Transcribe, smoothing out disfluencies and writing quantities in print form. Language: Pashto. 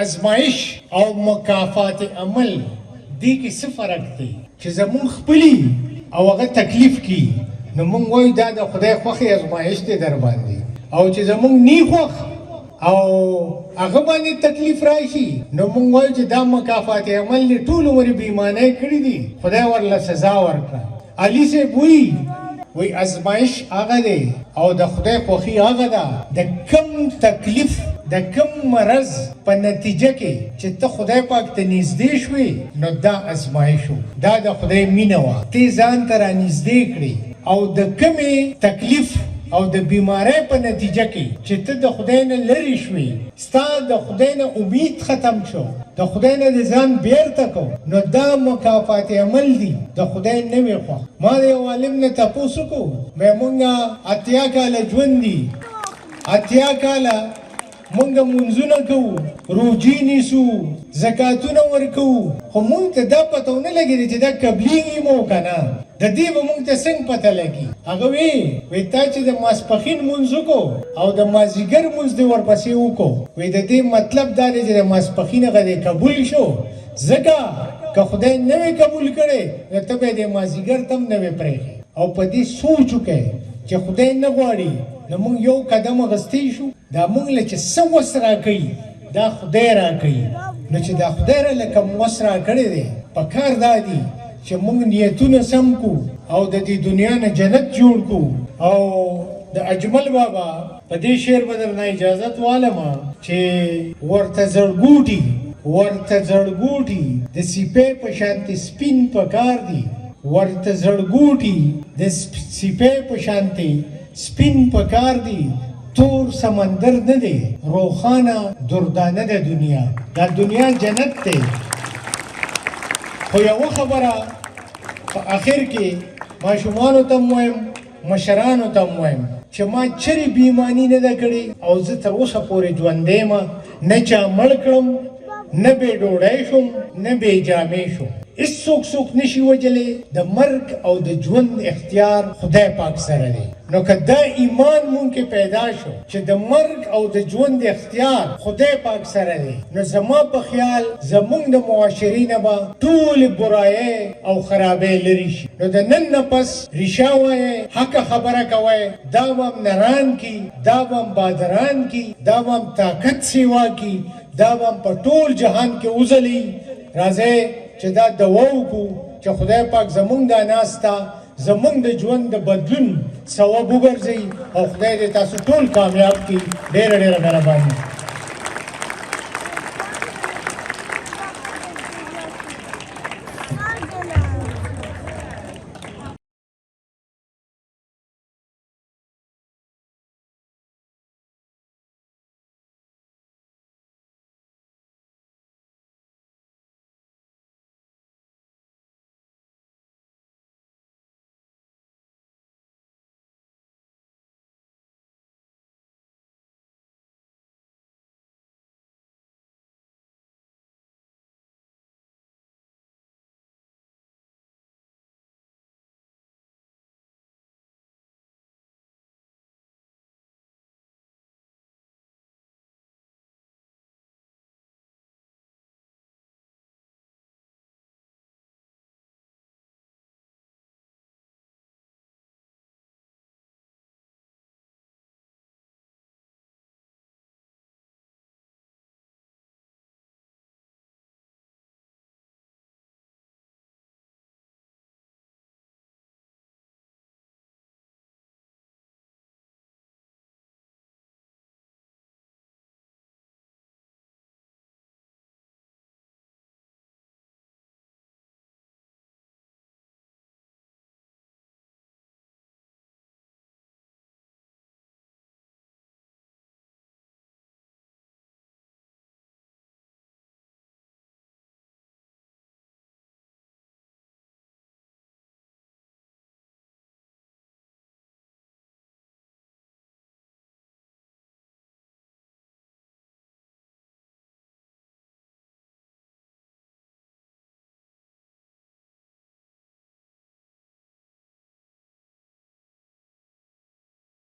ازمایش او مکافات عمل دی کې څه فرق دی چې زمون خپلی او هغه تکلیف کی نو مونږ وایو دا د خدای خوښې ازمایش دی در باندې او چې زمونږ نی خوښ او هغه باندې تکلیف راشي نو مونږ وایو چې دا مکافات عمل دی ټول عمر بېایمانۍ کړي دي خدای ورله سزا ورکړه علي صاحب وی ازمایش هغه دی او د خدای خوښي هغه ده د کم تکلیف د کم مرض په نتیجه کې چې ته خدای پاک ته نږدې شوې نو دا ازمایش و دا د خدای مینه وه ته ځان ته رانږدې کړې او د کمې تکلیف او د بیماری په نتیجه کې چې ته د خدای نه لرې شوې ستا د خدای نه امید ختم شو د خدای نه د ځان بیرته کو نو دا مکافات عمل دي د خدای نه وي خوښ ما د یو عالم نه تپوس وکړو مونږ 80 کاله ژوند دي 80 کاله مونږ منځونه کوو روجې نیسو زکاتونه ورکوو خو مونږ ته دا پته ونه لګېږي چې دا قبلېږي مو که نه د دې به مونږ ته څنګه پته لګي هغه وی تا چې د ماسپښین مونځ وکړو او د مازدیګر مونځ دې ورپسې وکړو وی د دې مطلب دا دی چې د ماسپښین هغه دې قبول شو ځکه که خدای نه وي قبول کړی نو ته به یې د مازدیګر ته هم نه وې پرېښې او په دې سوچ وکړئ چې خدای نه غواړي نو مونږ یو قدم اخیستی شو دا مونږ له چې څه وس راکوي دا خدای راکوي نو چې دا خدای راله کوم وس راکړی دی پکار دا دی چې مونږ نیتونه سم کو او د دې دنیا نه جنت جوړ کو او د اجمل بابا په دې شعر به درنه اجازت والمه چې ورته زړګوټي د سیپۍ په شانتې سپین پکار دي ورته زړګوټي د سیپۍ په شانتې سپین پکار دی تور سمندر نه دی روخانه دردانه ده دنیا دا دنیا جنت دی خو یوه خبره په اخر کې ماشومانو ته هم وایم مشرانو ته هم وایم چې ما چرې بېایماني نه ده کړې او زه تر اوسه پورې ژوندی یم نه چا مړ کړم نه بې ډوډۍ شوم نه بې جامې شوم هیڅوک څوک نشي وجلی د مرګ او د ژوند اختیار خدای پاک سره دی نو که دا ایمان مونږ کې پیدا شو چې د مرګ او د ژوند اختیار خدای پاک سره دی نو زما په خیال زمونږ د معاشرې نه به ټولې برایۍ او خرابۍ لرې شي نو د نن نه پس ریښه وایئ حقه خبره کوئ دا به هم نران کی دا به هم بادران کی دا به هم طاقت سیوا کی دا به هم په ټول جهان کې وځلي راځئ چې دا دوا وکړو چې خدای پاک زمونږ دا ناسته زمونږ د ژوند د بدلون سبب وګرځي او خدای دې تاسو ټول کامیاب کړي ډېره ډېره مهرباني